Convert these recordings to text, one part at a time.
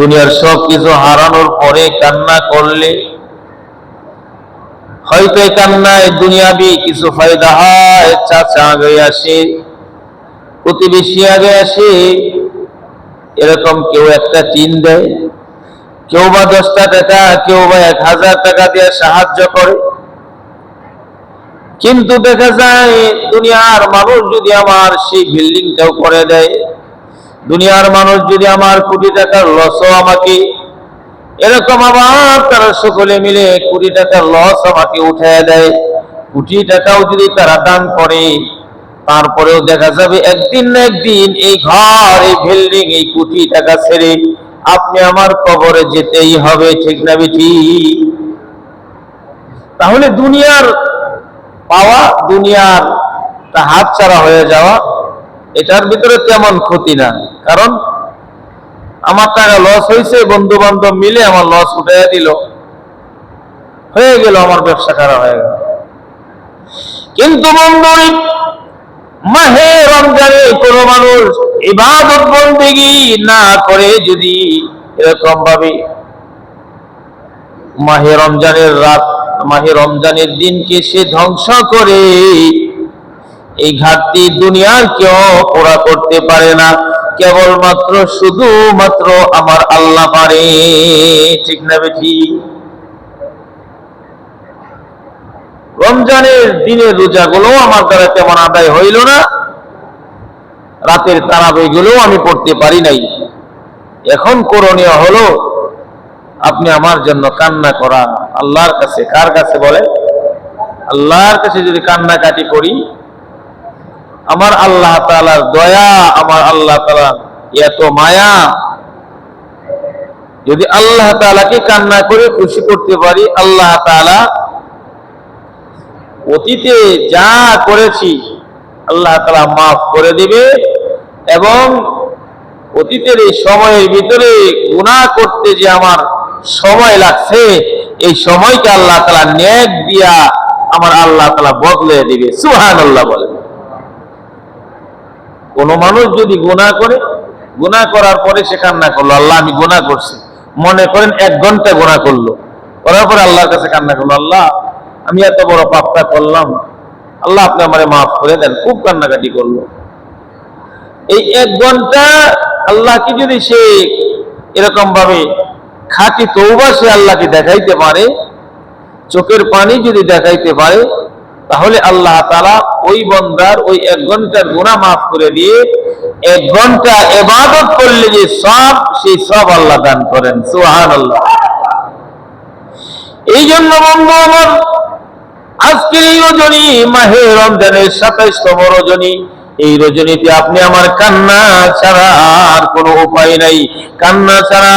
দুনিয়ার সব কিছু হারানোর পরে কান্না করলে হয়তো এই কান্নায় দুনিয়াবি কিছু ফায়দা হয়। চাচা আগে আসে, প্রতিবেশী আগে আসে, এরকম কেউ একটা টিন দেয়, কেউ বা 10টা টাকা, কেউ বা 1000 টাকা দিয়ে সাহায্য করে। কিন্তু দেখা যায় দুনিয়ার মানুষ যদি আমার সেই বিল্ডিংটাও করে দেয়, দুনিয়ার মানুষ যদি আমার কোটি টাকার লসও আমাকে, এরকম আবার তারা সকলে মিলে কোটি টাকার লস আমাকে উঠায় দেয়, কোটি টাকাও যদি তারা দান করে, তারপরেও দেখা যাবে একদিন না একদিন এই ঘর, এই বিল্ডিং, এই কোটি টাকা ছেড়ে আপনি আমার কবরে যেতেই হবে, ঠিক না বেঠি? তাহলে দুনিয়ার পাওয়া, দুনিয়ার হাত ছাড়া হয়ে যাওয়া, এটার ভিতরে তেমন ক্ষতি না। কারণ আমার টাকা লস হয়েছে, বন্ধু বান্ধব মিলে আমার লস উঠাইয়া দিল, হয়ে গেল, আমার ব্যবসা খারাপ হয়ে গেল। কিন্তু বন্ধু, মাহে রমজানে কোন মানুষ ইবাদত বন্দেগী না করে যদি এরকম ভাবে মাহে রমজানের রাত, মাহে রমজানের দিনকে সে ধ্বংস করে, এই ঘাটতি দুনিয়ার কেউ পুরা করতে পারে না, কেবলমাত্র শুধুমাত্র আমার আল্লাহ পারে, ঠিক না বেঠি? রমজানের দিনের রোজাগুলো আমার দ্বারা তেমন আদায় হইল না, রাতের তারাবি গুলো আমি পড়তে পারি নাই। এখন করণীয় হলো আপনি আমার জন্য কান্না করা আল্লাহর কাছে। কার কাছে বলে? আল্লাহর কাছে যদি কান্নাকাটি করি, আমার আল্লাহ তাআলার দয়া, আমার আল্লাহ তাআলার এত মায়া, যদি আল্লাহ তাআলাকে কান্না করে খুশি করতে পারি, আল্লাহ তাআলা অতীতে যা করেছি আল্লাহ তাআলা মাফ করে দিবে, এবং অতীতের এই সময়ের ভিতরে গুনাহ করতে যে আমার সময় লাগছে, এই সময়কে আল্লাহ তাআলা নেক দিয়া আমার আল্লাহ তাআলা বদলে দিবে। সুবহানাল্লাহ বলেন। কোন মানুষ যদি গুনাহ করে, গুনাহ করার পরে সে কান্না করলো, আল্লাহ আমি গুনাহ করছি, মনে করেন 1 ঘন্টা গুনাহ করলো, করার পরে আল্লাহর কাছে কান্না করলো, আল্লাহ আমি এত বড় পাপটা করলাম, আল্লাহ আপনি আমারে মাফ করে দেন, খুব কান্নাকাটি করলো। এই 1 ঘন্টা আল্লাহকে যদি সে এরকম ভাবে খাঁটি তওবা সে আল্লাহকে দেখাইতে পারে, চোখের পানি যদি দেখাইতে পারে, তাহলে আল্লাহ তাআলা ওই বান্দার ওই 1 ঘন্টার গুনাহ মাফ করে দিয়ে 1 ঘন্টা ইবাদত করলে যে সব, সেই সব আল্লাহ দান করেন। সুবহানাল্লাহ। এই জন্য বন্ধু আমার, আজকের এই রজনী, মাহে রমজানের 27তম রজনী, এই রজনীতে আপনি আমার কান্না ছাড়া আর কোনো উপায় নাই, কান্না ছাড়া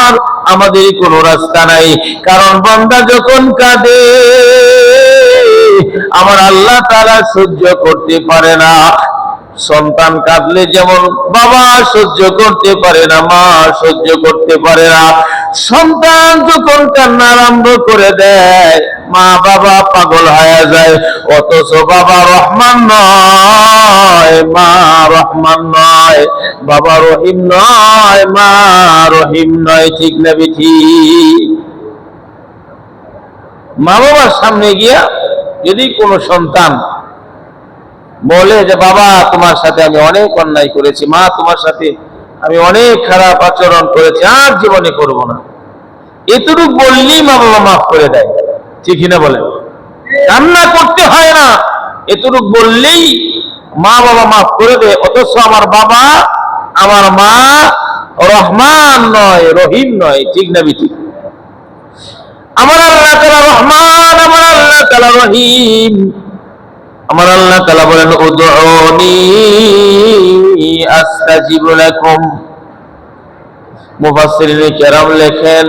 আর আমাদের কোনো রাস্তা নাই। কারণ বান্দা যখন কাঁদে, আমার আল্লাহ তাআলা সহ্য করতে পারে না। সন্তান কাঁদলে যেমন বাবা সহ্য করতে পারে না, মা সহ্য করতে পারে না, সন্তান যখন কান্না আরম্ভ করে দেয়, মা বাবা পাগল হয়ে যায়। অথচ বাবা রহমান নয়, মা রহমান নয়, বাবা রহিম নয়, মা রহিম নয়, ঠিক না বেঠি? মা বাবার সামনে গিয়া যদি কোনো সন্তান বলে যে বাবা তোমার সাথে আমি অনেক অন্যায় করেছি, মা তোমার সাথে আমি অনেক খারাপ আচরণ করেছি, আর জীবনে করব না, এতটুকু বললেই মা বাবা মাফ করে দেয়, ঠিক না বলেন? কান্না করতে হয় না, এতটুকু বললেই মা বাবা মাফ করে দেয়। অথচ আমার বাবা, আমার মা রহমান নয়, রহিম নয়, ঠিক না বেঠিক? আমার আল্লাহ তাআলা রহমান, আমার আল্লাহ তাআলা রহিম। আমার আল্লাহ তাআলা বলেন, উদউনি আস্তাজিব লাকুম। মুফাসসিরিনে কেরাম লেখেন,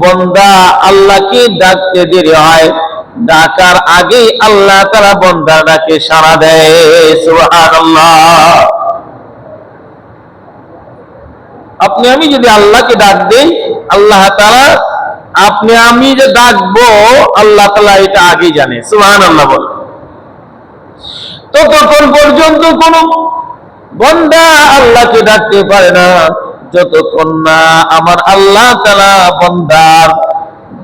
বান্দা আল্লাহকে ডাকতে দেরি হয়, ডাকার আগেই আল্লাহ তাআলা বান্দার ডাকে সাড়া দেয়। সুবহানাল্লাহ। আপনি আমি যদি আল্লাহকে ডাক দেই, আল্লাহ তাআলা আপনি আমি যে ডাকবো, আল্লাহ তাআলা এটা আগেই জানে। সুবহানাল্লাহ বল। ততক্ষণ পর্যন্ত কোন বান্দা আল্লাহকে ডাকতে পারে না, যতক্ষণ না আমার আল্লাহ তাআলা বান্দার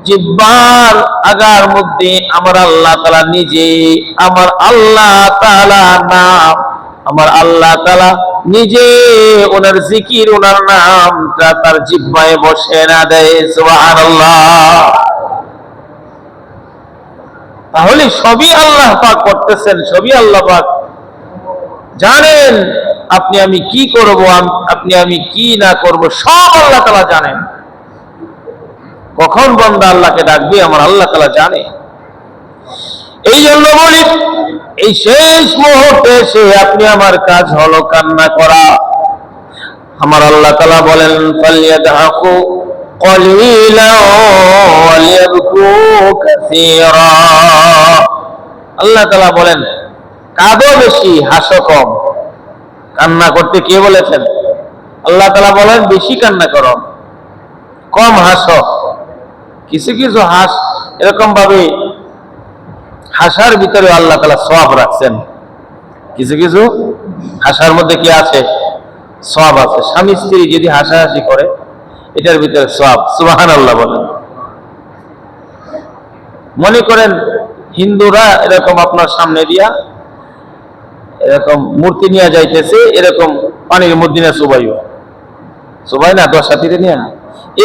জিহ্বার আগার মধ্যে আমার আল্লাহ তাআলা নিজে, আমার আল্লাহ তাআলা নাম, আমার আল্লাহ তাআলা নিজে ওনার জিকির, ওনার নামটা তার জিহ্বায় বসে না দেয়। সুবহানাল্লাহ। তাহলে সবই আল্লাহ পাক করতেছেন, সবই আল্লাহ পাক জানেন। আপনি আমি কি করব, আপনি আমি কি না করব, সব আল্লাহ তাআলা জানেন। কখন বান্দা আল্লাহকে ডাকবে আমার আল্লাহ তাআলা জানে। এই জন্য বলি, এই শেষ মুহূর্তে এসে আপনি আমার কাজ হলো কান্না করা। আমার আল্লাহ তাআলা বলেন, ফালইয়াদহাকু কলিলা ওয়ালিয়াবকু কাসীরা। আল্লাহ তাআলা বলেন, কাঁদো বেশি, হাসো কম। কান্না করতে কে বলেছেন? আল্লাহ তাআলা বলেন, বেশি কান্না করো, কম হাসো। কিছু কিছু হাস এরকম ভাবে হাসার ভিতরে আল্লাহ তাআলা সওয়াব রাখছেন। কিছু কিছু হাসার মধ্যে কি আছে? সওয়াব আছে। স্বামী স্ত্রী যদি হাসাহাসি করে, এটার ভিতরে সওয়াব। সুবহানাল্লাহ বলেন। মনে করেন হিন্দুরা এরকম আপনার সামনে দিয়া এরকম মূর্তি নিয়ে যাইতেছে, এরকম পানির মধ্যে না চুবাইও, চুবাই না 10 সাথীরে নিয়ে।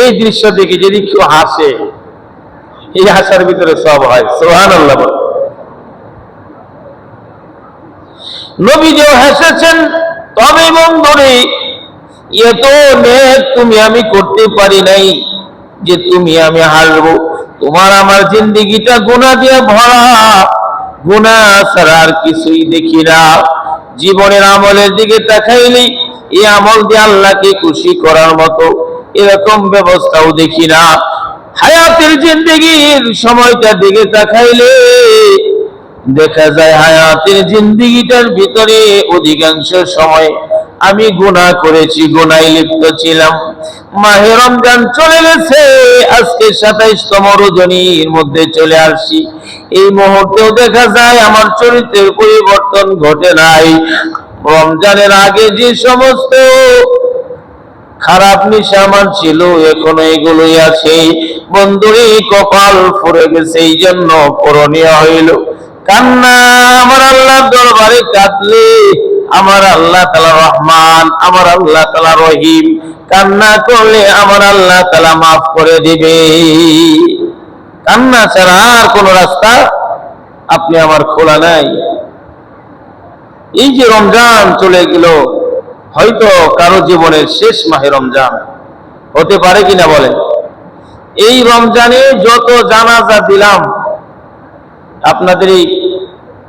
এই দৃশ্য দেখে যদি কেউ হাসে, এই হাসার ভিতরে সওয়াব হয়। সুবহানাল্লাহ বলেন। নবীও হেসেছেন। তবে বন্ধুরে, এত নেক তুমি আমি করতে পারি নাই যে তুমি আমি হাসবো। তোমার আমার জিন্দেগিটা গুনাহ দিয়ে ভরা, গুনাহ ছাড়া আর কিছুই দেখি না। জীবনের আমলের দিকে তাকাইলেই এই আমল দিয়ে আল্লাহকে খুশি করার মতো এরকম ব্যবস্থাও দেখি না। হায়াতের জিন্দেগির সময়টা দিকে তাকাইলে দেখা যায় হায়াতের জিন্দেগিটার ভিতরে অধিকাংশ সময় আমি গুনাহ করেছি, গুনাহে লিপ্ত ছিলাম। মাহে রমজান চলে গেছে, আজকে 27তম রজনীর মধ্যে চলে আসছি। এই মুহূর্তেও দেখা যায় আমার চরিত্রের পরিবর্তন ঘটে নাই। রমজানের আগে যে সমস্ত খারাপ নেশা আমার ছিল, এখনো এগুলোই আছে। বন্ধুরে, কপাল ফুরে গেছে। এই জন্য করণীয় হইল কান্না। আমার আল্লাহর দরবারে কাঁদলে আমার আল্লাহ তাআলা রহমান, আমার আল্লাহ তাআলা রহিম। কান্না করলে আমার আল্লাহ তাআলা মাফ করে দিবে। কান্না ছাড়া আর কোন রাস্তা আপনি আমার খোলা নাই। এই যে রমজান চলে গেল, হয়তো কারো জীবনের শেষ মাহে রমজান হতে পারে কিনা বলেন। এই রমজানে যত জানাজা দিলাম আপনাদের এই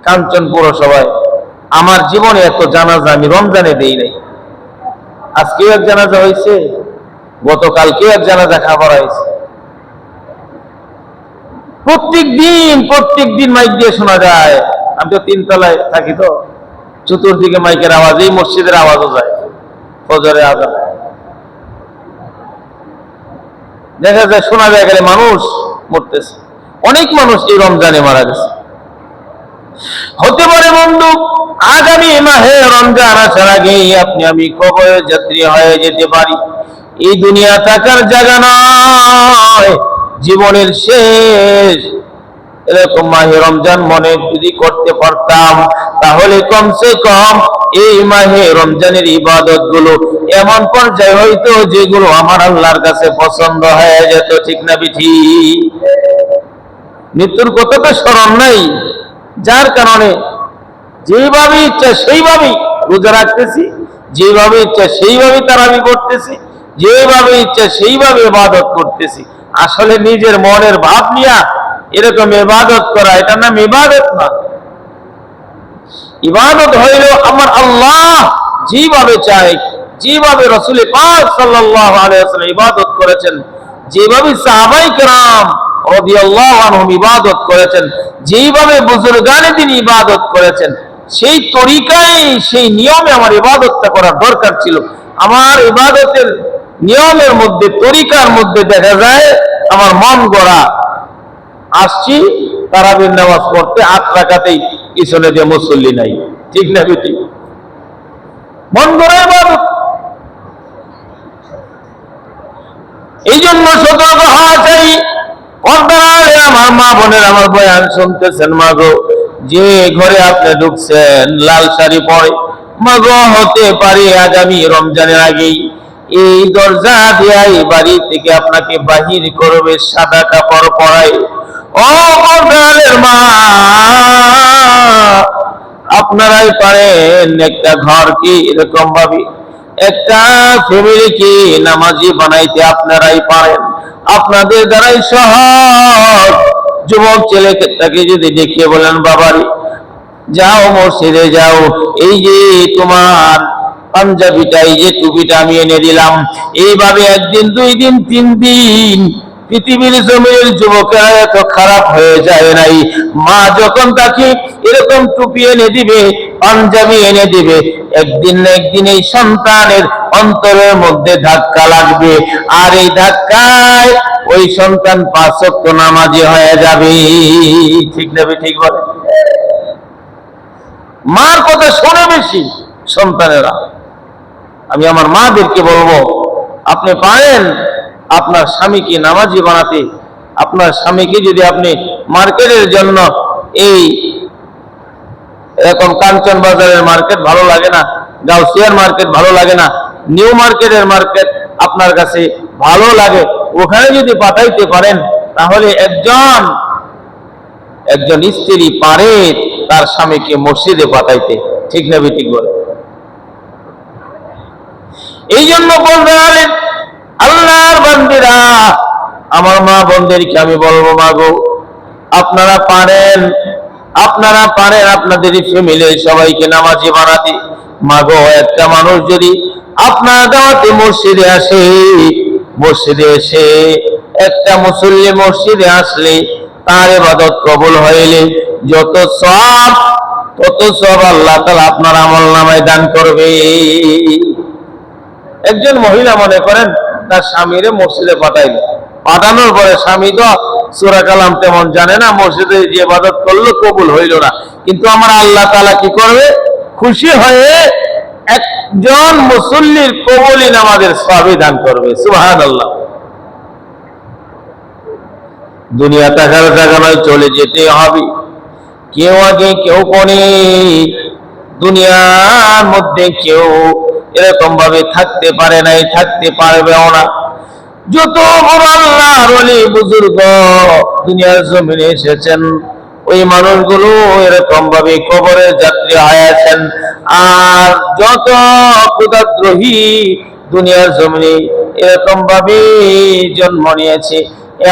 কাঞ্চন পৌরসভায়, আমার জীবনে এত জানাজা আমি রমজানে দেই নাই। আজকেও এক জানাজা হয়েছে, গতকালকেও এক জানাজা খাবার হয়েছে। প্রত্যেক দিন মাইক দিয়ে শোনা যায়। আমি তো 3 তলায় থাকি, তো চতুর্দিকে মাইকের আওয়াজ, এই মসজিদের আওয়াজও যায়, ফজরের আজান দেখা যায়, শোনা যায়। গেলে মানুষ মরতেছে, অনেক মানুষ এই রমজানে মারা গেছে। হতে পারে বন্ধু আগামী মাহে রমজান আসার আগেই আপনি আমি কবরের যাত্রী হয়ে যেতে পারি। এই দুনিয়া থাকার জায়গা নয়, জীবনের শেষ এরকম মাহে রমজান মনে যদি করতে পারতাম, তাহলে কমসে কম এই মাহে রমজানের ইবাদত গুলো এমন পর্যায়ে হইতো যেগুলো আমার আল্লাহর কাছে পছন্দ হয়ে যেত। ঠিক না বিঠি? মৃত্যুর কথা তো স্মরণ নাই, যার কারণে যেভাবে ইচ্ছা সেইভাবেই রোজা রাখতেছি, যেভাবে ইচ্ছা সেইভাবে তারাবি করতেছি, যেভাবে ইচ্ছা সেইভাবে ইবাদত করতেছি। আসলে নিজের মনের ভাব নিয়া এরকম ইবাদত করা, এটার নাম ইবাদত না। ইবাদত হইল আমার আল্লাহ যেভাবে চায়, যেভাবে রাসূল পাক সাল্লাল্লাহু আলাইহি ওয়াসাল্লাম ইবাদত করেছেন, যেভাবে সাহাবায়ে কেরাম রাদিয়াল্লাহু আনহুম ইবাদত করেছেন, যেভাবে বুজুর্গানে দিন ইবাদত করেছেন, সেই তরিকায় সেই নিয়মে আমার ইবাদতটা করার দরকার ছিল। আমার ইবাদতের নিয়মের মধ্যে, তরিকার মধ্যে দেখা যায় আমার মন গড়া। আসছি তারাবির নামাজ পড়তে, 8 রাকাতেই পিছনে যে মুসল্লি নাই। ঠিক না বেটি? মন গড়া ইবাদত। এই জন্য সতর্ক হওয়া চাই। আমার মা বোনের আমার বয়ান শুনতেছেন, মাগো যে ঘরে আপনি ঢুকছেন লাল শাড়ি পরে, মাগো হতে পারে আগামী রমজানের আগেই এই দরজা দিয়ে এই বাড়ি থেকে আপনাকে বাহির করবে সাদা কাপড় পরায়। ও পর্দারের মা, আপনারাই পারেন একটা ঘরকে এরকম ভাবে, একটা ফ্যামিলিকে নামাজি বানাইতে আপনারাই পারেন। আপনাদের দ্বারাই সহজ। যুবক ছেলেটাকে যদি দেখিয়ে বলেন, বাবারে যাও মসজিদে যাও, এই যে তোমার পাঞ্জাবিটা, এই যে টুপিটা আমি এনে দিলাম, এইভাবে একদিন, 2 দিন, 3 দিন পৃথিবীর জমির যুবকেরা এত খারাপ হয়ে যায় নাই। মা যখন তাকে এরকম টুপি এনে দিবে, পাঞ্জাবি এনে দিবে, একদিন না একদিন এই সন্তানের অন্তরের মধ্যে ধাক্কা লাগবে, আর এই ধাক্কায় ওই সন্তান 5 ওয়াক্ত নামাজি হয়ে যাবে। ঠিক না? ঠিক বলে। মার কথা শোনে বেশি সন্তানেরা। আমি আমার মাদেরকে বলবো, আপনি পারেন আপনার স্বামীকে নামাজি বানাতে। আপনার স্বামীকে যদি আপনি মার্কেটের জন্য, এই এরকম কাঞ্চন বাজারের মার্কেট ভালো লাগে না, গাউসিয়ার মার্কেট ভালো লাগে না, নিউ মার্কেটের মার্কেট আপনার কাছে ভালো লাগে, ওখানে যদি পাঠাইতে পারেন, তাহলে একজন স্ত্রী পারে তার স্বামীকে মসজিদে পাঠাইতে। ঠিক না? ঠিক বলে। এই জন্য বলবেন আল্লাহর বান্দিরা, আমার মা বোনদেরকে আমি বলবো, মাগো আপনারা পারেন আপনাদের ফ্যামিলির সবাইকে নামাজি বানাতে। মাগো একটা মানুষ যদি আপনার দাওয়াতে মসজিদে আসে, মসজিদে এসে একটা মুসল্লি মসজিদে আসলে তার ইবাদত কবুল হইলে যত সওয়াব, তত সওয়াব আল্লাহ তাআলা আপনার আমলনামায় দান করবে। একজন মহিলা মনে করেন তার স্বামীরে মসজিদে পাঠানোর পরে স্বামী তো সূরা কালাম তেমন জানে না, মসজিদে যে ইবাদত করলো কবুল হইল না, কিন্তু আমার আল্লাহ তাআলা কি করবে? খুশি হয়ে একজন মুসল্লির কবুলি নামাজের সওয়াব দান করবে। সুবহানাল্লাহ। দুনিয়া থাকার জায়গা নয়, চলে যেতে হবে। কেউ আগে কেউ পরে, দুনিয়ার মধ্যে কেউ এরকম ভাবে থাকতে পারে নাই, থাকতে পারবেও না। যত বড় আল্লাহর ওলি বুজুর্গ দুনিয়ার জমিনে এসেছেন, ওই মানুষগুলো এরকম ভাবে কবরের যাত্রী হয়েছেন। আর যত ক্ষুধাদ্রোহী দুনিয়ার জমিনে এরকম ভাবে জন্ম নিয়েছে,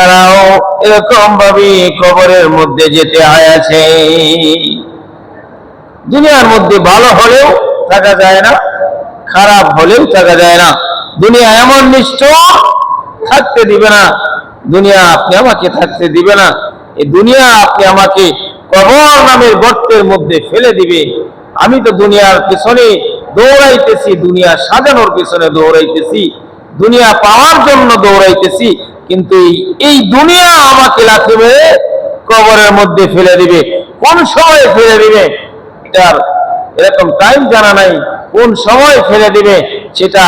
এরাও এরকম ভাবে কবরের মধ্যে যেতে হয়েছে। দুনিয়ার মধ্যে ভালো হলেও থাকা যায় না, খারাপ হলেও থাকা যায় না। দুনিয়া এমন নিষ্ঠুর, থাকতে দিবে না। দুনিয়া আপনি আমাকে থাকতে দিবে না। এই দুনিয়া আপনি আমাকে কবর নামের গর্তের মধ্যে ফেলে দিবে। আমি তো দুনিয়ার পিছনে দৌড়াইতেছি, দুনিয়া সাজানোর পিছনে দৌড়াইতেছি, দুনিয়া পাওয়ার জন্য দৌড়াইতেছি, কিন্তু এই দুনিয়া আমাকে লাথি মেরে কবরের মধ্যে ফেলে দিবে। কোন সময় ফেলে দিবে এটার এরকম টাইম জানা নাই। কোন সময় ফেলে দিবে, সেটা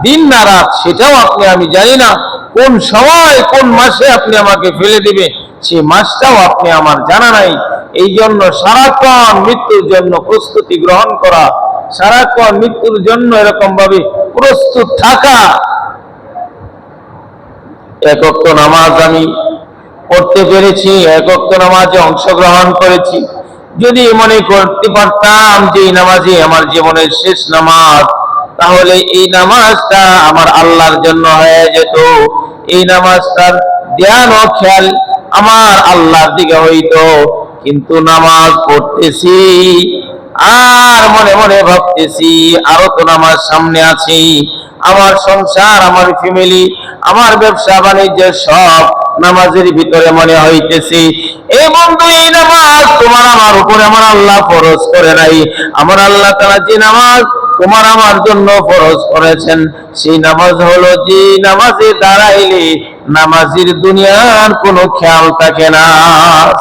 দিন না রাত সেটাও আমি জানি না। কোন সময় কোন মাসে আপনি আমাকে ফেলে দিবে, সেই মাসটাও আমার জানা নাই। এই জন্য সারাক্ষণ মৃত্যুর জন্য প্রস্তুতি গ্রহণ করা, সারাক্ষণ মৃত্যুর জন্য এরকম ভাবে প্রস্তুত থাকা। 1 ওয়াক্ত নামাজ আমি পড়তে পেরেছি, 1 ওয়াক্ত নামাজে অংশগ্রহণ করেছি। যদি মনে করতে পারতাম যে এই নামাজই আমার জীবনের শেষ নামাজ, তাহলে এই নামাজটা আমার আল্লাহর জন্য হয়ে যেত। এই নামাজটার ধ্যান ও খেয়াল আমার আল্লাহর দিকে হইতো। কিন্তু নামাজ পড়তেছি আর মনে মনে ভাবতেছি আরো তো নামাজ সামনে আছে। আমার সংসার, আমার ফ্যামিলি, আমার ব্যবসা বাণিজ্য সব নামাজের ভিতরে মনে হইতেছে। এই বন্ধু, এই নামাজ তোমার আমার উপরে আমার আল্লাহ ফরজ করে নাই। আমার আল্লাহ তাআলা যে নামাজ তোমার আমার জন্য ফরজ করেছেন, সেই নামাজ হলো যে নামাজে দাঁড়াইলে নামাজের দুনিয়ার কোনো খেয়াল থাকে না।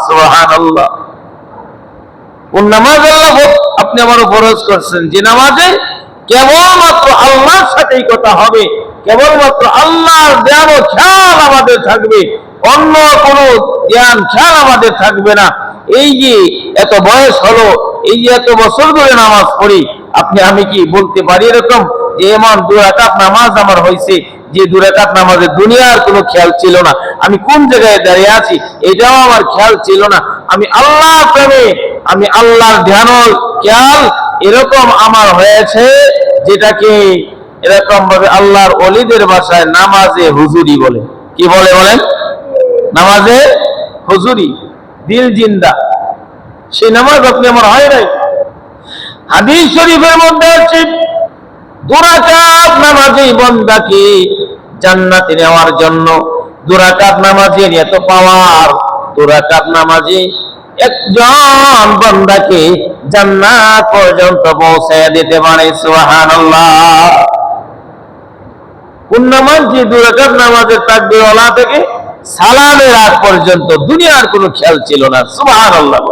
সুবহানাল্লাহ। কোন নামাজ আল্লাহ আপনি আমার ফরজ করছেন, যে নামাজে কেবলমাত্র আল্লাহর সাথেই কথা হবে, কেবলমাত্র আল্লাহর জ্ঞান ও খেয়াল আমাদের থাকবে, অন্য কোনো জ্ঞান খেয়াল আমাদের থাকবে না। এই যে এত বয়স হলো, এই যে এত বছর ধরে নামাজ পড়ি, আমি কি বলতে পারি এরকম যে এমন 2 রাকাত নামাজ আমার হয়েছে, যে 2 রাকাত নামাজে দুনিয়ার কোনো খেয়াল ছিল না, আমি কোন জায়গায় দাঁড়িয়ে আছি এটাও আমার খেয়াল ছিল না, আমি আল্লাহ প্রেমে, আমি আল্লাহর ধ্যান ও খেয়াল এরকম আমার হয়েছে, যেটাকে এরকম ভাবে আল্লাহর ওলিদের ভাষায় নামাজে হুজুরি বলে। কি বলে বলেন? নামাজে হুজুরি, দিল জিন্দা। সেই নামাজ আপনি আমার হয় নাই। হাদিস শরীফের মধ্যে আছে 2 রাকাত নামাজে বান্দাকে জান্নাতে নেওয়ার জন্য, 2 রাকাত নামাজের এত পাওয়ার, 2 রাকাত নামাজে একজন বান্দাকে জান্নাত পর্যন্ত পৌঁছায় দিতে পারে। সুবহানাল্লাহ। কোন নামাজ? যে 2 রাকাত নামাজের তাকবীরওয়ালা থেকে সালামের আগ পর্যন্ত দুনিয়ার কোনো খেয়াল ছিল না। সুবহানাল্লাহ।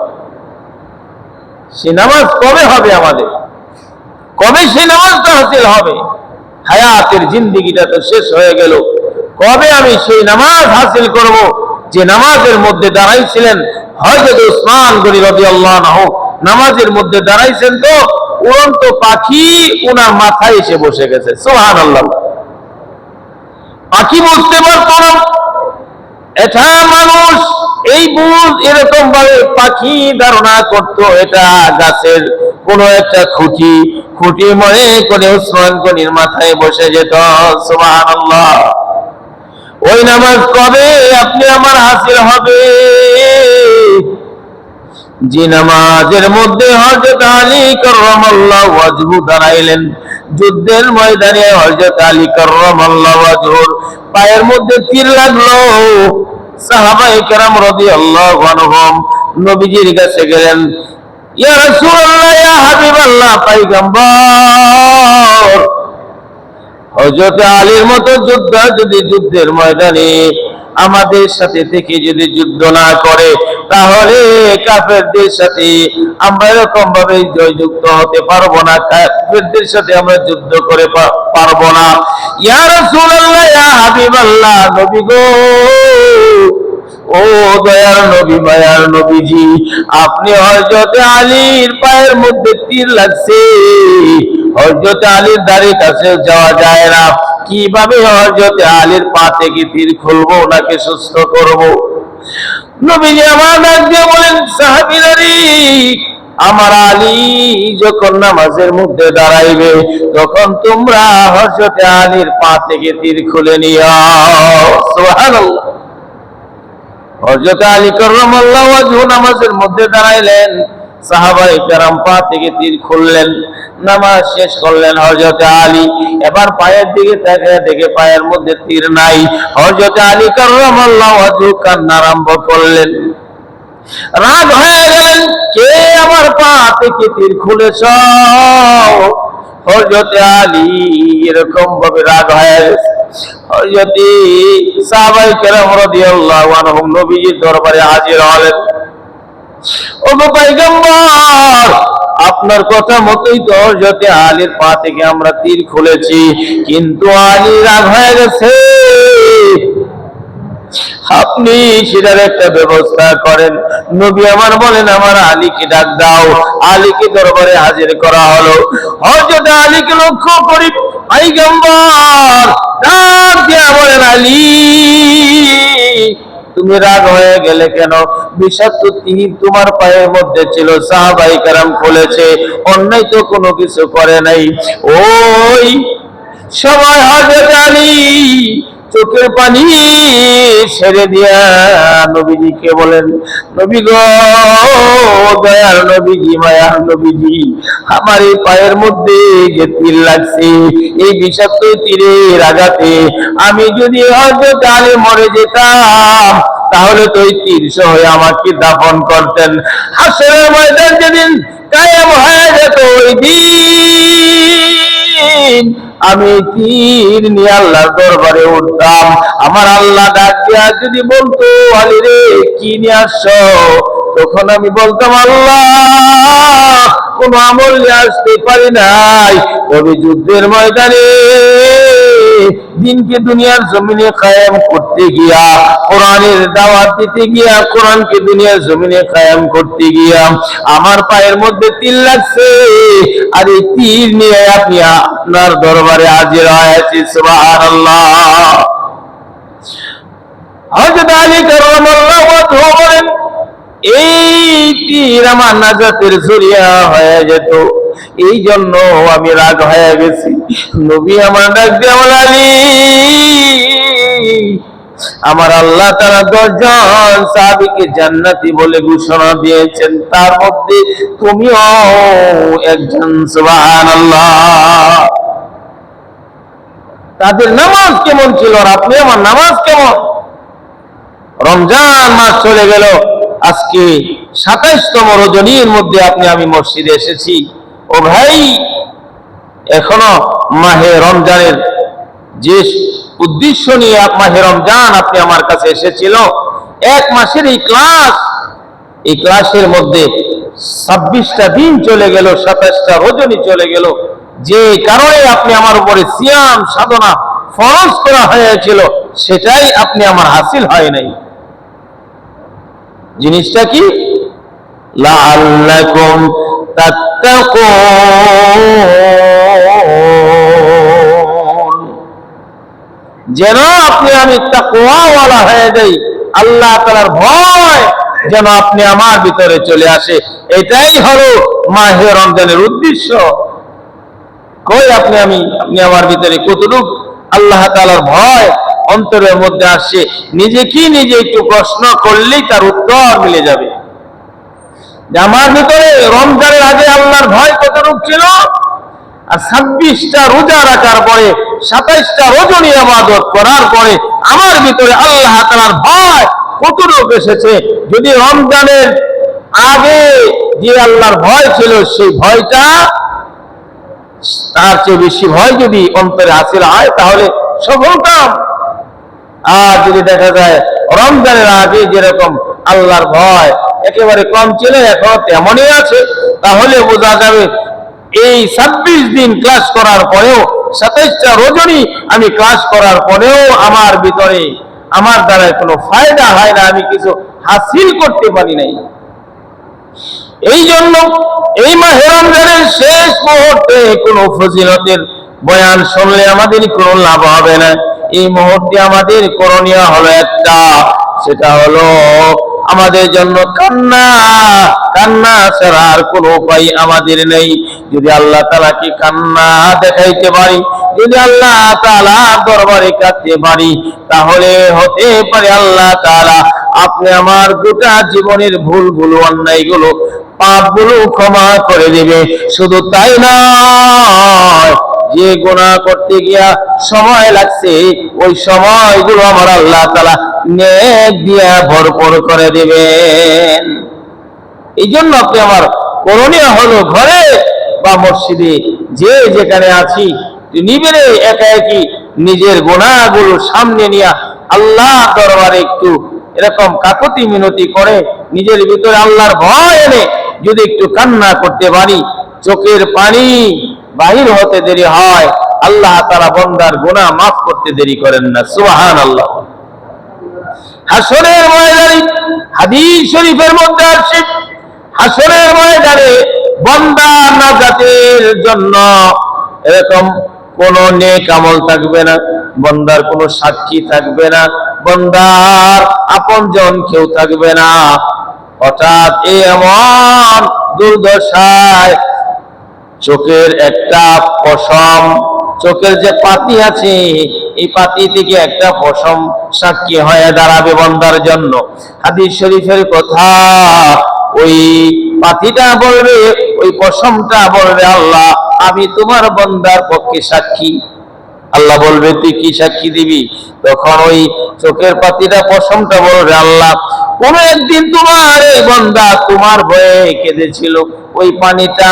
সেই নামাজ কবে হবে আমাদের? কবে সেই নামাজটা হাসিল হবে? হায়াতের জিন্দেগিটা তো শেষ হয়ে গেল, কবে আমি সেই নামাজ হাসিল করব যে নামাজের মধ্যে দাঁড়াইছিলেন হযরত উসমান গনি রাদিয়াল্লাহু আনহু? নামাজের মধ্যে দাঁড়াইছেন তো উড়ন্ত পাখি ওনার মাথায় এসে বসে গেছে। সুবহানাল্লাহ। পাখি বুঝতে পারতো না এটা মানুষ, এই বুঝ এরকম ভাবে পাখি ধারণা করতো এটা গাছের কোন একটা খুঁটি, খুঁটি মনে করে উসমান গনির মাথায় বসে যেত। সুবহানাল্লাহ। ওই নামাজ কবে আপনি আমার হাসিল হবে? যে নামাজের মধ্যে হযরত আলী কাররামাল্লাহু ওয়াজহু দাঁড়াইলেন যুদ্ধের ময়দানে, হযরত আলী কাররামাল্লাহু ওয়াজহুর পায়ের মধ্যে তীর লাগলো। সাহাবায়ে কেরাম রাদিয়াল্লাহু আনহুম নবীজির কাছে গেলেন, ইয়া রাসূলুল্লাহ, ইয়া হাবিবাল্লাহ, পয়গম্বর, হযরত আলীর মতো যোদ্ধা যদি যুদ্ধের ময়দানে আমাদের সাথে থেকে যদি যুদ্ধ না করে, তাহলে কাফেরদের সাথে আমরা এরকম ভাবে জয়যুক্ত হতে পারবো না, কাফেরদের সাথে আমরা যুদ্ধ করে পারবো না। ইয়া রাসূলুল্লাহ, ইয়া হাবিবাল্লাহ, নবী গো, ও দয়ার নবী, মায়ার নবীজি, আপনি হযরত আলীর পায়ের মধ্যে তীর লাগছে, হযরত আলীর দাড়ির কাছে যাওয়া যায় না, কিভাবে হযরত আলীর পা থেকে তীর খুলবো, ওনাকে সুস্থ করব? নবীজি আমার ডাক দিয়ে বলেন, সাহাবীরা, আমার আলী যখন নামাজের মধ্যে দাঁড়াইবে তখন তোমরা হযরত আলীর পা থেকে তীর খুলে নিও। সুবহানাল্লাহ। হযরত আলী কাররামাল্লাহু ওয়াজহু নামাজের মধ্যে দাঁড়াইলেন, সাহাবায়ে কেরাম পা থেকে তীর খুললেন, নামাজ শেষ করলেন হযরত আলী। এবার পায়ের দিকে তাকিয়ে দেখে পায়ের মধ্যে তীর নাই। হযরত আলী কাররামাল্লাহু ওয়াজহু কান্না আরম্ভ করলেন, রাগ হয়ে গেলেন, কে আমার পা থেকে তীর খুলেছ? হযরত আলী এরকম ভাবে রাগ হয়ে গেছে। হযরত সাহাবায়ে কেরাম রাদিয়াল্লাহু আনহুম নবীজির দরবারে হাজির হলেন। ও পয়গম্বর, আপনার কথা মতোই তো হযরত আলীর পা থেকে আমরা তীর খুলেছি, কিন্তু আলী রাগ হয়ে গেছে, আপনি সেটার একটা ব্যবস্থা করেন। নবী আমার বলেন, আমার আলীকে ডাক দাও। আলীকে দরবারে হাজির করা হলো। হযরত আলীকে লক্ষ্য করি পয়গম্বর ডাক দিয়া বলেন, আলী, তুমি রাগ হয়ে গেলে কেন? বিষাক্ত তীর তোমার পায়ের মধ্যে ছিল, সাহাবায়ে কেরাম খুলেছে, অন্যায় তো কোনো কিছু করে নাই। ওই সময় হযরত আলী চোখের পানি ছেড়ে দিয়া নবীজিকে বলেন, নবী গো, দয়ার নবীজি, মায়ার নবীজি, আমার এই পায়ের মধ্যে যে তীর লাগছে, এই বিষাক্ত তীরের আঘাতে আমি যদি হযরত আলী মরে যেতাম, তাহলে তো এই তীর সহ আমাকে দাফন করতেন। হাসরের ময়দান যেদিন কায়েম হয়ে যেত, ওই দিন আমি তীর নিয়ে আল্লাহর দরবারে উঠতাম। আমার আল্লাহ ডাক দিয়া যদি বলতো, আলী রে, কি নিয়ে আসছো? তখন আমি বলতাম, আল্লাহ, কোন আমল নিয়ে আসতে পারি নাই, তবে যুদ্ধের ময়দানে দিনকে দুনিয়ার জমিনে কায়েম করতে গিয়া, কোরআনের দাওয়াত দিতে গিয়া, কোরআনকে দুনিয়ার জমিনে কায়েম করতে গিয়া আমার পায়ের মধ্যে তীর লাগছে, আর এই তীর নিয়ে আপনি আপনার দরবারে হাজির হয়েছি। সুবহানাল্লাহ। হযরত আলী কারামাল্লাহু ওয়াজহু বলেন, এই তীর আমার নাজাতের জরিয়া হয়ে যেত, এই জন্য আমি রাগ হয়ে গেছি। নবী আমার ডাক দিয়ে বলেন, আলী, আমার আল্লাহ তাআলা 10 জন সাহাবীকে জান্নাতি বলে ঘোষণা দিয়েছেন, তার মধ্যে তুমিও একজন। সুবহানাল্লাহ। তাদের নামাজ কেমন ছিল আর আপনি আমার নামাজ কেমন? রমজান মাস চলে গেল, আজকে 27তম রজনীর মধ্যে আমি মসজিদে এসেছি। ও ভাই, এখনো মাহে রমজানের যে উদ্দেশ্য নিয়ে মাহে রমজান আপনি আমার কাছে এসেছিল, 1 মাসের এই ক্লাসের মধ্যে 26টা দিন চলে গেল, 27টা রজনী চলে গেল। যে কারণে আপনি আমার উপরে সিয়াম সাধনা ফরজ করা হয়েছিল, সেটাই আপনি আমার হাসিল হয় নাই। জিনিসটা কি? লাআল্লাকুম তাত্তাকুন, যেন আমি তাকওয়াওয়ালা হয়ে যাই, আল্লাহ তাআলার ভয় যেন আপনি আমার ভিতরে চলে আসে। এটাই হলো মাহে রমজানের উদ্দেশ্য। কই আপনি আমার ভিতরে কতটুক আল্লাহ তাআলার ভয় অন্তরের মধ্যে আসে? নিজে একটু প্রশ্ন করলেই তার উত্তর মিলে যাবে। আমার ভিতরে রমজানের আগে আল্লাহর ভয় কতটুক ছিল, আর 26টা রোজা রাখার পরে, 27টা রজনী ইবাদত করার পরে আমার ভিতরে আল্লাহ তাআলার ভয় কতটুক এসেছে। যদি রমজানের আগে যে আল্লাহর ভয় ছিল, সেই ভয়টা তার চেয়ে বেশি ভয় যদি অন্তরে হাসিল হয়, তাহলে সফল কাম। আর যদি দেখা যায় রমজানের আগে যেরকম আল্লাহর ভয় একেবারে কম ছিল, এখন তেমনই আছে, তাহলে বোঝা যাবে এই 26 দিন ক্লাস করার পরেও, 27টা রজনী আমি ক্লাস করার পরেও আমার ভিতরে আমার দ্বারা কোনো ফায়দা হয় না, আমি কিছু হাসিল করতে পারি নাই। এই জন্য এই মাহে রমজানের শেষ মুহূর্তে কোনো ফজিলতের বয়ান শুনলে আমাদের কোনো লাভ হবে না। এই মুহূর্তে আমাদের করণীয় হলো একটা, সেটা হলো আমাদের জন্য কান্না ছাড়া আর কোনো উপায় আমাদের নেই। যদি আল্লাহ তাআলাকে কান্না দেখাইতে পারি, যদি আল্লাহ তাআলার দরবারে কাঁদতে পারি, তাহলে হতে পারে আল্লাহ তাআলা আপনি আমার গোটা জীবনের ভুলগুলো, অন্যায়গুলো, পাপগুলো ক্ষমা করে দিবে। শুধু তাই নয়, যে গুনাহ করতে গিয়া সময় লাগছে, ওই সময়গুলো আমার আল্লাহ তাআলা নেক দিয়া ভরপুর করে দিবেন। এই জন্য আপনি আমার করণীয় হলো, ঘরে বা মসজিদে যে যেখানে আছি, নিবেরে একা একই নিজের গুনাহগুলো সামনে নিয়ে আল্লাহ দরবারে একটু এরকম কাকুতি মিনতি করে নিজের ভিতরে আল্লাহর ভয় এনে যদি একটু কান্না করতে পারি, চোখের পানি বাহির হতে দেরি হয়, আল্লাহ তাআলা বান্দার গুনাহ মাফ করতে দেরি করেন না। সুবহানাল্লাহ। হাসরের ময়দানে হাদিস শরীফের মধ্যে আছে, হাসরের ময়দানে বান্দা নাজাতের জন্য এরকম কোন নেক আমল থাকবে না, বান্দার কোনো সাক্ষী থাকবে না, বান্দার আপনজন কেউ থাকবে না। হঠাৎ এমন দুর্দশায় চোখের একটা পশম, চোখের যে পাতি আছে, এই পাতি থেকে একটা পশম সাক্ষী হয়ে দাঁড়াবে বান্দার জন্য। হাদিস শরীফের কথা, ওই পাতিটা বলবে, ওই পশমটা বলবে, আল্লাহ আমি তোমার বান্দার পক্ষে সাক্ষী। আল্লাহ বলবে, তুই কি সাক্ষী দিবি? তখন ওই চোখের পাতিটা পশমটা বলবে, আল্লাহ কোন একদিন তোমার এই বান্দা তোমার ভয়ে কেঁদেছিল, ওই পানিটা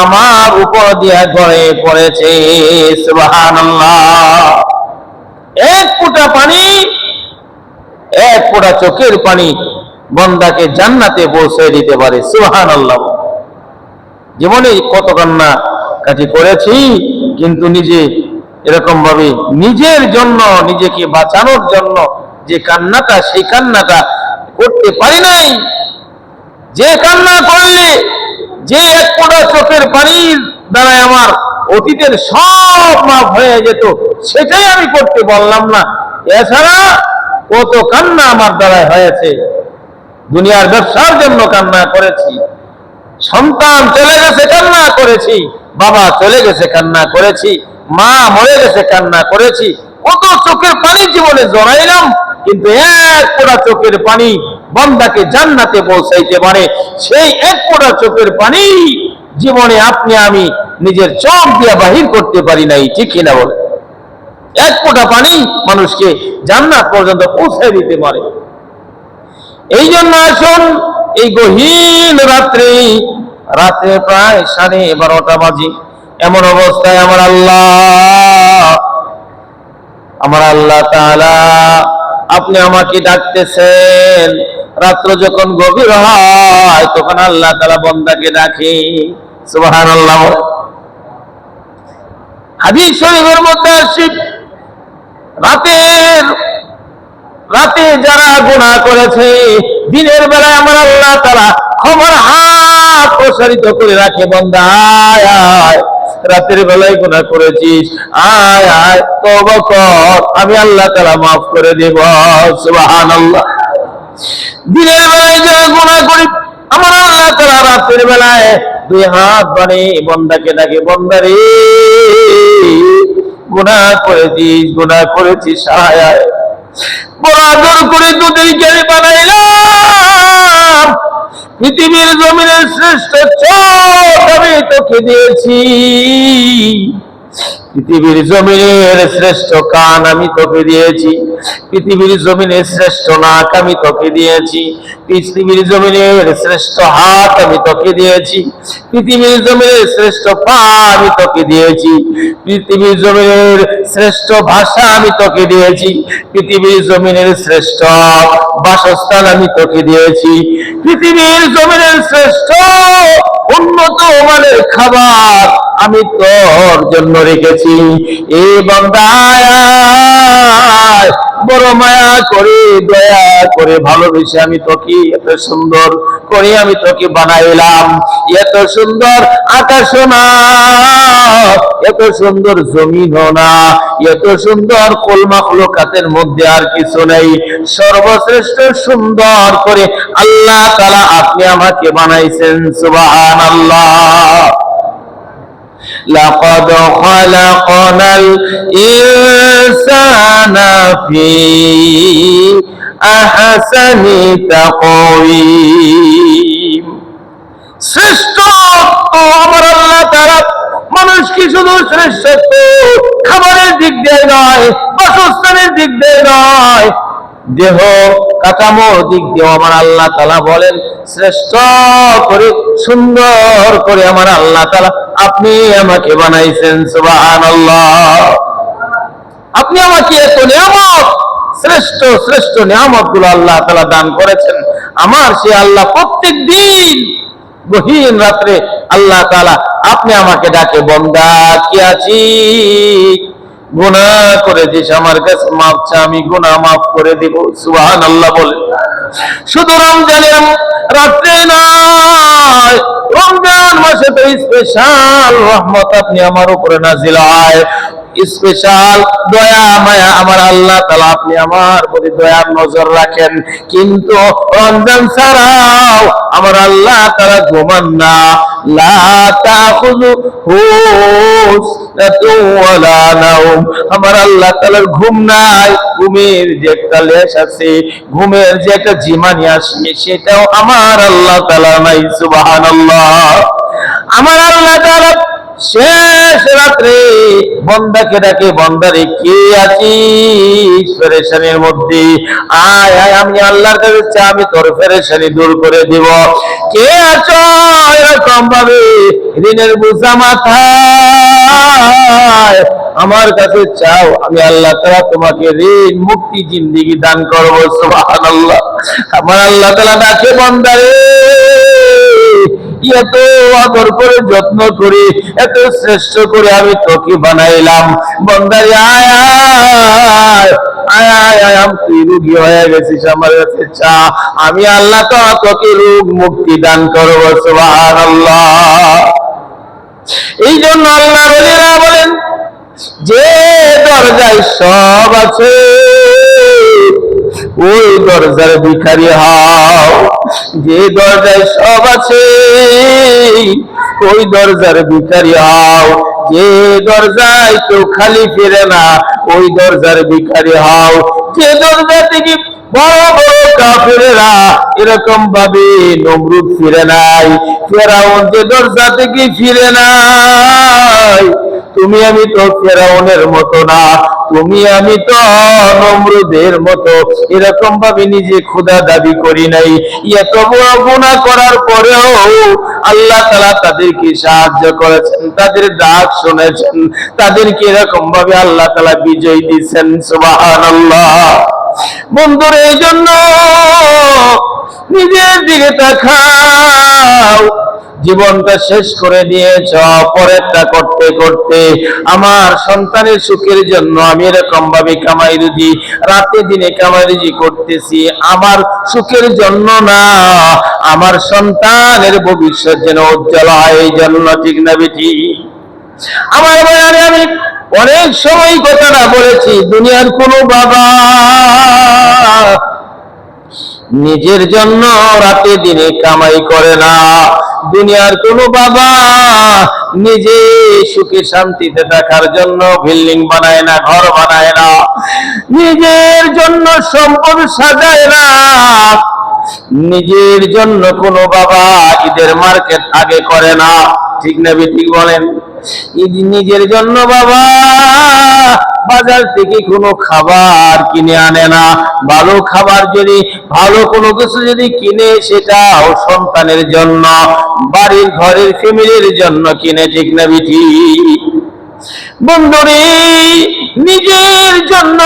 আমার উপর দিয়া গড়ে পড়েছে। সুবহানাল্লাহ। এক ফোঁটা পানি, এক ফোঁটা চোখের পানি বান্দাকে জান্নাতে পৌঁছে দিতে পারে। সুবহানাল্লাহ। জীবনে কত কান্না কাটি করেছি, কিন্তু নিজে এরকম ভাবে নিজের জন্য, নিজেকে বাঁচানোর জন্য যে কান্নাটা, সেই কান্নাটা করতে পারি নাই। যে কান্না করলে, যে এক ফোঁটা চোখের পানির দ্বারা আমার অতীতের সব মাফ হয়ে যেত, সেটাই আমি করতে পারলাম না। এছাড়া কত কান্না আমার দ্বারা হয়েছে। দুনিয়ার ব্যবসার জন্য কান্না করেছি, সন্তান চলে গেছে কান্না করেছি, বাবা চলে গেছে কান্না করেছি, মা মরে গেছে কান্না করেছি, কত চোখের পানি জীবনে জড়াইলাম, কিন্তু এক ফোঁটা চোখের পানি বান্দাকে জান্নাতে পৌঁছাইতে পারে। সেই এক ফোঁটা চোখের পানি জীবনে আপনি আমি নিজের চোখ দিয়ে বাহির করতে পারি নাই, ঠিক কিনা বলে? এক ফোঁটা পানি মানুষকে জান্নাত পর্যন্ত পৌঁছায় দিতে পারে। এই জন্য আসুন, এই গহীন রাত্রে প্রায় 12:30 বাজে, এমন অবস্থায় আমার আল্লাহ তাআলা আপনি আমাকে ডাকতেছেন। রাত্র যখন গভীর হয় তখন আল্লাহ তাআলা বান্দাকে ডাকে। সুবহানাল্লাহ। হাদিস শরীফের মধ্যে আসে, রাতে যারা গুনাহ করেছে, দিনের বেলায় আমার আল্লাহ তাআলা ক্ষমার হাত প্রসারিত করে রাখে, বান্দা আয় আয়, রাতের বেলায় গুনাহ করেছিস, আয় আয় তওবা কর, আমি আল্লাহ তাআলা মাফ করে দেব। সুবহানাল্লাহ। দিনের বেলায় যারা গুনাহ করি, আমার আল্লাহ তাআলা রাতের বেলায় দুই হাত বাড়িয়ে বান্দাকে ডাকে, বান্দা রে গুনাহ করেছিস, আয় আয়। বড় আদর করে তোদেরকে আমি বানাইলাম, পৃথিবীর জমিনের শ্রেষ্ঠ চোখ আমি তোকে দিয়েছি, পৃথিবীর জমিনের শ্রেষ্ঠ কান আমি তোকে দিয়েছি, পৃথিবীর জমিনের শ্রেষ্ঠ নাক আমি তোকে দিয়েছি, পৃথিবীর জমিনের শ্রেষ্ঠ হাত আমি তোকে দিয়েছি, পৃথিবীর জমিনের শ্রেষ্ঠ পা আমি তোকে দিয়েছি, পৃথিবীর জমিনের শ্রেষ্ঠ ভাষা আমি তোকে দিয়েছি, পৃথিবীর জমিনের শ্রেষ্ঠ বাসস্থান আমি তোকে দিয়েছি, পৃথিবীর জমিনের শ্রেষ্ঠ উন্নত মানের খাবার আমি তোর জন্য রেখেছি। এই বান্দা বড় মায়া করে, দয়া করে, ভালোবেসে আমি তোকে এত সুন্দর করে আমি তোকে বানাইলাম। এত সুন্দর আকাশ না, এত সুন্দর জমিন না, এত সুন্দর কুল মাখলুকাতের মধ্যে আর কিছু নেই। সর্বশ্রেষ্ঠ সুন্দর করে আল্লাহ তাআলা আপনি আমাকে বানাইছেন। সুবহানাল্লাহ। لقد خلقنا الإنسان في أحسن تقويم। শ্রেষ্ঠ আমার আল্লাহ তাআলা মানুষকে শুধু শ্রেষ্ঠত্ব খাবারের দিক দিয়ে নয়, বাসস্থানের দিক দিয়ে নয়, দেহ কাঠামোর দিক দিয়ে আমার আল্লাহ তাআলা বলেন শ্রেষ্ঠ করে, সুন্দর করে আমার আল্লাহ তাআলা আপনি আমাকে বানাইছেন। সুবহানাল্লাহ। আপনি আমাকে এত নিয়ামত, শ্রেষ্ঠ নিয়ামতগুলো আল্লাহ তাআলা দান করেছেন। আমার সে আল্লাহ প্রত্যেক দিন গহীন রাত্রে আল্লাহ তাআলা আপনি আমাকে ডাকে, বান্দা কি আছি, গুনাহ করেছিস, আমার কাছে মাফ চা, আমি গুনাহ মাফ করে দেব। সুবহানাল্লাহ বলে। শুধু রমজানের রাত্রে নয়, রমজান মাসে তো স্পেশাল রহমত আপনি আমার উপরে নাজিল হয়, স্পেশাল দয়া মায়া আমার আল্লাহ তাআলা আপনি আমার প্রতি দয়ার নজর রাখেন। কিন্তু রমজান ছাড়াও আমার আল্লাহ তাআলা ঘুমান না। লা তাখুযুহু সিনাতুন ওয়ালা নাওম। আমার আল্লাহ তাআলার ঘুম নাই, ঘুমের যে একটা লেশ আছে, ঘুমের যে একটা জিমানি আসে, সেটাও আমার আল্লাহ তাআলা নাই। সুবহানাল্লাহ। আমার আল্লাহ তাআলা শেষ রাত্রে বান্দাকে ডাকে, বান্দারে কে আছিস পেরেশানির মধ্যে, আয় আয়, আমি আল্লাহর কাছে চা, আমি তোর পেরেশানি দূর করে দিব। কে আছো এরকম ভাবে ঋণের বোঝা মাথায়, আমার কাছে চাও, আমি আল্লাহ তাআলা তোমাকে ঋণ মুক্তি জিন্দেগি দান করব। সুবহানাল্লাহ। আমার আল্লাহ তাআলা ডাকে, বান্দারে এত আদর করে যত্ন করে এত শ্রেষ্ঠ করে আমি তোকে বানাইলাম। বান্দারে আয় আয় আয় আয় আয়, তুই রোগী হয়ে গেছিস, আমার কাছে চা, আমি আল্লাহ তোকে রোগ মুক্তি দান করবো। সুবহানাল্লাহ। এই জন্য আল্লাহ ওলিরা বলেন, যে দরজায় সব আছে ওই দরজার ভিখারি হও। যে দরজায় সব আছে ওই দরজার ভিখারি হও। যে দরজায় কেউ খালি ফিরে না ওই দরজার ভিখারি হও। যে দরজা থেকে বড় বড় কাফেরেরা এরকম ভাবে নমরুদ ফিরে নাই, ফেরাউন যে দরজা থেকে ফিরে নাই, তুমি আমি তো ফেরাউনের মতো না, তুমি আমি তো নমরুদের মতো এরকম ভাবে নিজে খোদা দাবি করি নাই। এত বড় গুনাহ করার পরেও আল্লাহ তাআলা তাদেরকে সাহায্য করেছেন, তাদের ডাক শুনেছেন, তাদেরকে এরকম ভাবে আল্লাহ তাআলা বিজয় দিয়েছেন। সুবহানাল্লাহ। বন্ধুরা, এই জন্য নিজের দিকে তাকাও। জীবনটা শেষ করে দিয়েছ পরেরটা করতে করতে। আমার সন্তানের সুখের জন্য আমি এরকম ভাবে কামাই রুজি, রাতে দিনে কামাই রুজি করতেছি, আমার সুখের জন্য না, আমার সন্তানের ভবিষ্যৎ যেন উজ্জ্বল হয় এই জন্য। ঠিক না বেটি? আমার বয়ানে আমি অনেক সময় কথাটা বলেছি, দুনিয়ার কোনো বাবা নিজের জন্য রাতে দিনে কামাই করে না। দুনিয়ার কোনো বাবা নিজে সুখে শান্তিতে থাকার জন্য বিল্ডিং বানায় না, ঘর বানায় না, নিজের জন্য সম্পদ সাজায় না। নিজের জন্য কোনো বাবা ঈদের মার্কেট আগে করে না। ঠিক না ঠিক বলেন? নিজের জন্য বাবা বাজার থেকে কোনো খাবার কিনে আনে না। ভালো খাবার যদি, ভালো কোনো কিছু যদি কিনে, সেটাও সন্তানের জন্য, বাড়ির ঘরের ফ্যামিলির জন্য কিনে। ঠিক না বিঠি? বন্ধুরে, নিজের জন্য,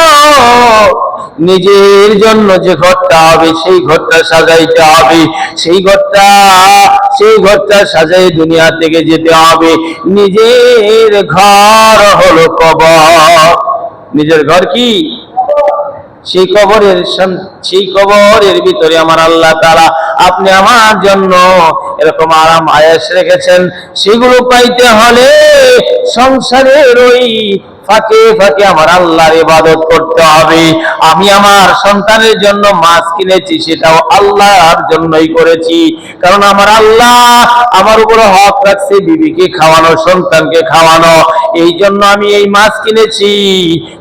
নিজের জন্য যে ঘরটা হবে সেই ঘরটা সাজাইতে হবে, সেই ঘরটা সাজাই দুনিয়া থেকে যেতে হবে। নিজের ঘর হলো কবর। নিজের ঘর কি? সেই কবরের ভিতরে আমার আল্লাহ তাআলা আপনি আমার জন্য এরকম আরাম আয়েশ রেখেছেন। সেগুলো পাইতে হলে সংসারের ওই ফাঁকে ফাঁকে আমার আল্লাহর ইবাদত করতে হবে। আমি আমার সন্তানের জন্য মাছ কিনেছি, সেটাও আল্লাহর জন্যই করেছি, কারণ আমার আল্লাহ আমার উপরে হক রাখছে বিবিকে খাওয়ানো, সন্তানকে খাওয়ানো। এই জন্য আমি এই মাছ কিনেছি।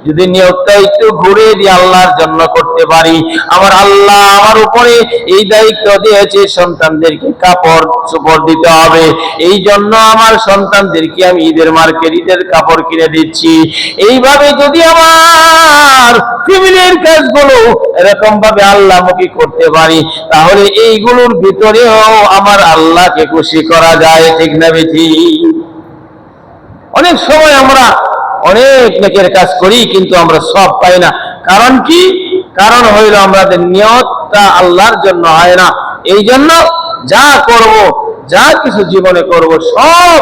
যদি নিয়তটা একটু ঘুরে দিয়ে আল্লাহর জন্য করতে পারি, আমার আল্লাহ আমার উপরে এই দায়িত্ব দিয়েছে সন্তানদেরকে কাপড় চোপড় দিতে হবে। এই জন্য আমার সন্তানদেরকে আমি ঈদের মার্কেট, ঈদের কাপড় কিনে দিচ্ছি। এইভাবে যদি আমার ফ্যামিলির কাজগুলো এরকম ভাবে আল্লাহমুখী করতে পারি, তাহলে এইগুলোর ভিতরেও আমার আল্লাহকে খুশি করা যায়। ঠিক না বেঠি? অনেক সময় আমরা অনেক নেকের কাজ করি, কিন্তু আমরা সব পাই না। কারণ কি? কারণ হইল আমাদের নিয়তটা আল্লাহর জন্য হয় না। এই জন্য যা করব, যা কিছু জীবনে করব, সব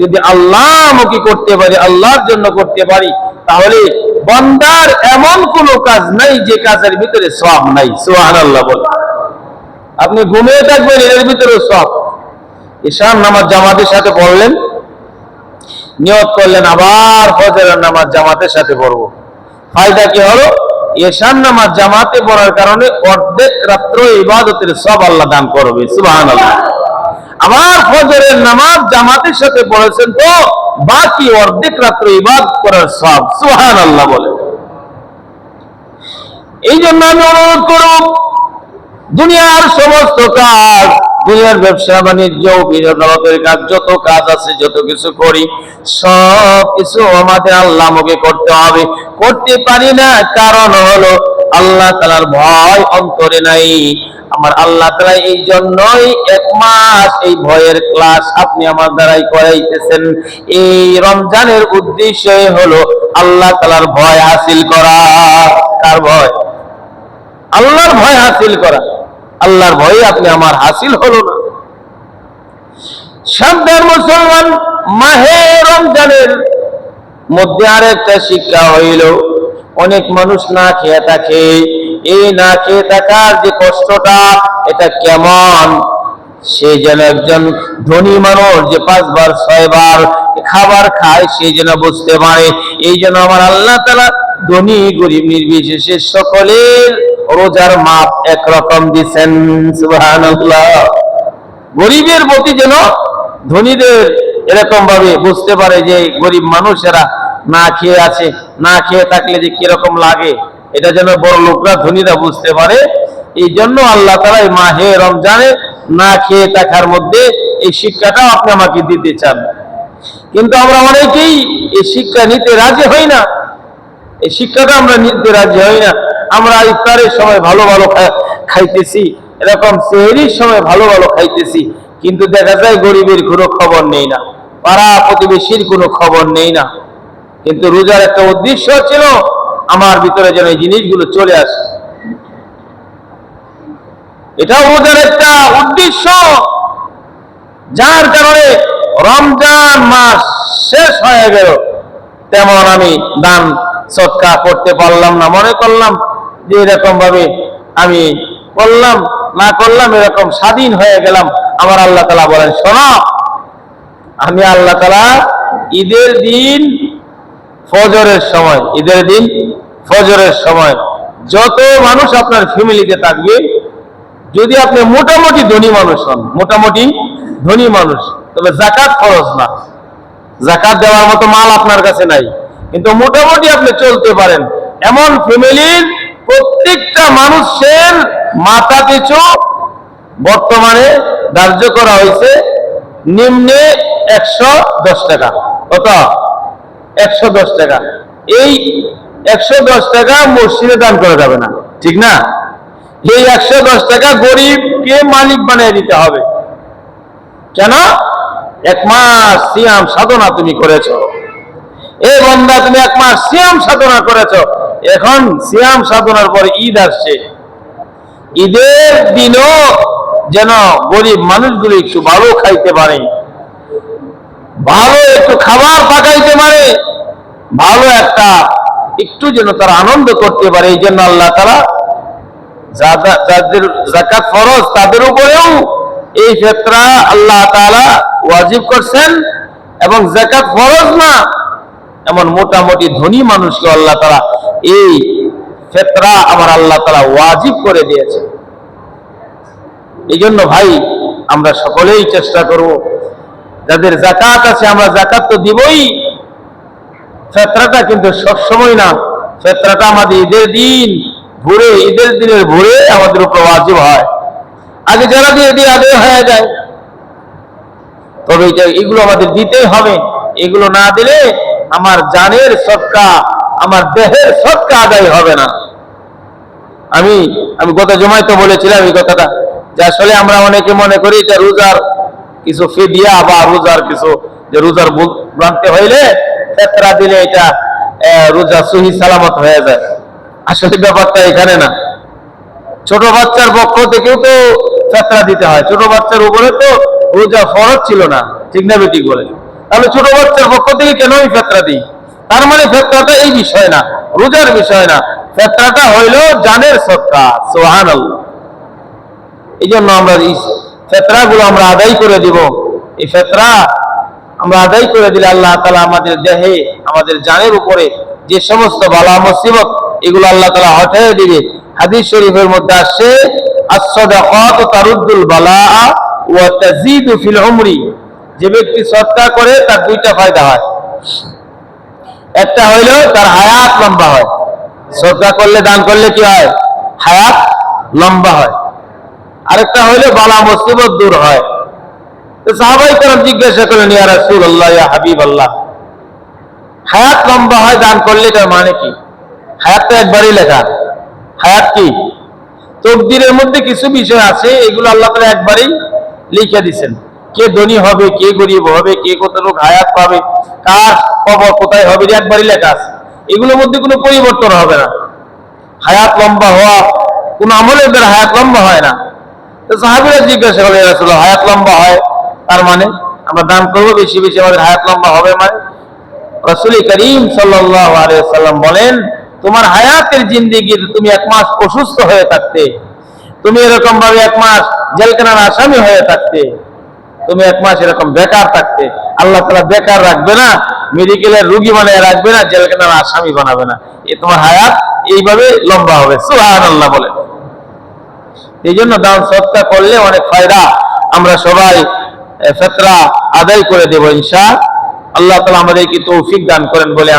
যদি আল্লাহমুখী করতে পারি, আল্লাহর জন্য করতে পারি, তাহলে বান্দার এমন কোনো কাজ নাই যে কাজের ভিতরে সওয়াব নাই। সুবহানাল্লাহ বল। আপনি ঘুমিয়ে থাকবেন, এর ভিতরে সওয়াব। ঈশার নামাজ জামাতের সাথে পড়লেন, নিয়ত করলেন আবার ফজরের নামাজ জামাতের সাথে পড়বো, ফায়দা কি হলো? ঈশার নামাজ জামাতে পড়ার কারণে অর্ধেক রাত্র ইবাদতের সব আল্লাহ দান করবে। সুবহানাল্লাহ। আবার ফজরের নামাজ জামাতের সাথে পড়েছেন তো বাকি অর্ধেক রাত্র ইবাদত করার সব। সুবহানাল্লাহ বলে। এই জন্য আমি অনুরোধ করব, দুনিয়ার সমস্ত কাজ, দুনিয়ার ব্যবসা বাণিজ্য, বিনোদনের কাজ, যত কাজ আছে, যত কিছু করি, সব কিছু আমাদের আল্লাহমুখী করতে হবে। করতে পারি না, কারণ হলো আল্লাহ তাআলার ভয় অন্তরে নাই। আমার আল্লাহ তাআলা এই জন্যই 1 মাস এই ভয়ের ক্লাস আপনি আমার দ্বারাই করাইতেছেন। এই রমজানের উদ্দেশ্য হলো আল্লাহ তাআলার ভয় হাসিল করা। কার ভয়? আল্লাহর ভয় হাসিল করা। আল্লাহর ভয় আপনি আমার হাসিল হলো না। সাবধান মুসলমান, মাহে রমজানের মধ্যে আরেকটা শিক্ষা হইল, অনেক মানুষ না খেয়ে থাকে। এই না খেয়ে থাকার যে কষ্টটা, এটা কেমন, সে যেন একজন ধনী মানুষ যে 5 বার 6 বার খাবার খায়, সে যেন বুঝতে পারে। এই জন্য আমার আল্লাহ তাআলা ধনী গরিব নির্বিশেষে সকলের রোজার মাপ একরকম দিচ্ছেন। সুবহানাল্লাহ। গরিবের প্রতি যেন ধনীদের এরকম ভাবে বুঝতে পারে যে গরিব মানুষেরা না খেয়ে আছে, না খেয়ে থাকলে যে কিরকম লাগে, এটা যেন বড় লোকরা ধনীরা বুঝতে পারে। এই জন্য আল্লাহ তাআলা এই মাহে রমজানে না খেয়ে থাকার মধ্যে এই শিক্ষাটা আপনি আমাকে দিতে চান। কিন্তু আমরা অনেকেই এই শিক্ষা নিতে রাজি হই না। এই শিক্ষাটা আমরা নিতে রাজি হই না। আমরা ইফতারের সময় ভালো ভালো খাইতেছি, এরকম সেহরির সময় ভালো ভালো খাইতেছি, কিন্তু দেখা যায় গরিবের কোনো খবর নেই না, পাড়া প্রতিবেশীর কোনো খবর নেই না। কিন্তু রোজার একটা উদ্দেশ্য ছিল, আমার ভিতরে যেন এই জিনিসগুলো চলে আসে। এটাও রোজার একটা উদ্দেশ্য, যার কারণে রমজান মাস শেষ হয়ে গেল, তেমন আমি দান সদকা করতে পারলাম না। মনে করলাম যে এরকম ভাবে আমি করলাম না করলাম, এরকম স্বাধীন হয়ে গেলাম। আমার আল্লাহ তাআলা বলেন, শোনো, আমি আল্লাহ তাআলা ঈদের দিন ফজরের সময়, ঈদের দিন ফজরের সময় যত মানুষ আপনার ফ্যামিলিতে থাকবে, যদি আপনি মোটামুটি ধনী মানুষ হন, মোটামুটি ধনী মানুষ, তবে যাকাত ফরজ না, যাকাত দেওয়ার মতো মাল আপনার কাছে নাই, কিন্তু মোটামুটি আপনি চলতে পারেন, এমন ফ্যামিলির প্রত্যেকটা মানুষের মাথা পিছু বর্তমানে ধার্য করা হয়েছে নিম্নে 110 টাকা। কত? 110 টাকা। এই 110 টাকা মসজিদে দান করা যাবে না, ঠিক না? এই 110 টাকা গরিবকে মালিক বানিয়ে দিতে হবে। কেন? 1 মাস সিয়াম সাধনা তুমি করেছো, এই বান্দা, তুমি 1 মাস সিয়াম সাধনা করেছো, এখন সিয়াম সাধনার পরে ঈদ আসছে, ঈদের দিনও যেন গরিব মানুষগুলো একটু ভালো খাইতে পারে, ভালো একটু খাবার পাকাইতে পারে, ভালো একটা একটু যেন তারা আনন্দ করতে পারে। এই জন্য আল্লাহ তাআলা যাদের যাকাত ফরজ তাদের উপরেও এই ফিতরা আল্লাহ তাআলা ওয়াজিব করছেন, এবং যাকাত ফরজ না এমন মোটামুটি ধনী মানুষকে আল্লাহ তাআলা এই ফিতরা আমার আল্লাহ তাআলা ওয়াজিব করে দিয়েছে। এই জন্য ভাই, আমরা সকলেই চেষ্টা করব, যাদের যাকাত আছে আমরা যাকাত তো দিবই, ফিতরাটা কিন্তু সবসময় না, ফিতরাটা আমাদের ঈদের দিন ভোরে, ঈদের দিনের ভোরে আমাদের উপর ওয়াজিব হয়। আগে যারা দিয়ে দিয়ে আদায় হয়ে যায়, তবে এগুলো আমাদের দিতেই হবে। এগুলো না দিলে আমার জানের সদকা, আমার দেহের সদকা আদায় হবে না। আমি গত জুমায় তো বলেছিলাম এই কথাটা, যে আসলে আমরা অনেকে মনে করি যে রোজার কিছু ফিদিয়া বা রোজার কিছু, যে রোজার ভ্রান্তি হইলে ফিতরা দিলে এটা রোজা সহি সালামত হয়ে যায়। আসলে ব্যাপারটা এখানে না। ছোট বাচ্চার পক্ষ থেকেও তো ফিতরা দিতে হয়, ছোট বাচ্চার উপরে তো রোজা ফরজ ছিল না, ঠিক না বেটি বলে? তাহলে ছোট বাচ্চার পক্ষ থেকে কেন আমি ফিতরা দিই? তার মানে ফিতরাটা এই বিষয় না, রোজার বিষয় না, ফিতরাটা হইল জানের সদকা। সুবহানাল্লাহ। এই জন্য আমরা এই ফিতরা গুলো আমরা আদায় করে দিব। এই ফিতরা আমরা আদায় করে দিলে আল্লাহ তাআলা আমাদের দেহে, আমাদের জানের উপরে যে সমস্ত বালা মুসিবত, এগুলো আল্লাহ তাআলা হটিয়ে দিবে। হাদিস শরীফের মধ্যে আসছে, আস-সাদাকাতু তারুদ্দুল বালাআ ওয়া তাজিদু ফিল উমরি। যে ব্যক্তি সদকা করে তার 2টা ফায়দা হয়। একটা হইল তার হায়াত লম্বা হয়, সদকা করলে, দান করলে কি হয়? হায়াত লম্বা হয়। আরেকটা হইল বালা মুসিবত দূর হয়। তো সাহাবায়ে কেরাম জিজ্ঞাসা করলেন, ইয়া রাসূলুল্লাহ, ইয়া হাবিবাল্লাহ, হায়াত লম্বা হয় দান করলে, এটার মানে কি? হায়াত তো একবারই লেখা, হায়াত কি? তকদিরের মধ্যে কিছু বিষয় আছে, এগুলো আল্লাহ তাআলা একবারই লিখে দিয়েছেন। কে ধনী হবে, কে গরিব হবে, কে কত লোক হায়াত পাবে, কার কবর কোথায় হবে, একবারই লেখা আছে। এগুলোর মধ্যে কোনো পরিবর্তন হবে না। হায়াত লম্বা হওয়া কোন আমলের দ্বারা হায়াত লম্বা হয় না। তো সাহাবীরা জিজ্ঞাসা করলেন, ইয়া রাসূলুল্লাহ, হায়াত লম্বা হয় তার মানে? আমরা দান করবো বেশি বেশি, আমাদের হায়াত লম্বা হবে। মানে রাসূল করিম সাল্লাল্লাহু আলাইহি ওয়াসাল্লাম বলেন, তোমার হায়াতের জিন্দেগিতে তুমি 1 মাস অসুস্থ হয়ে থাকতে, তুমি এরকম ভাবে 1 মাস জেলখানার আসামি হয়ে থাকতে, তুমি 1 মাস এরকম বেকার থাকতে, আল্লাহ তাআলা বেকার রাখবে না, মেডিকেলের রোগী বানিয়ে রাখবে না, জেলখানার আসামি বানাবে না। এ তোমার হায়াত এইভাবে লম্বা হবে। সুবহানাল্লাহ বলেন। এই জন্য দান সদকা করলে অনেক ফায়দা। আমরা সবাই ফিতরা আদায় করে দেব ইনশাআল্লাহ। আল্লাহ তাআলা আমাদেরকে তৌফিক দান করেন বলে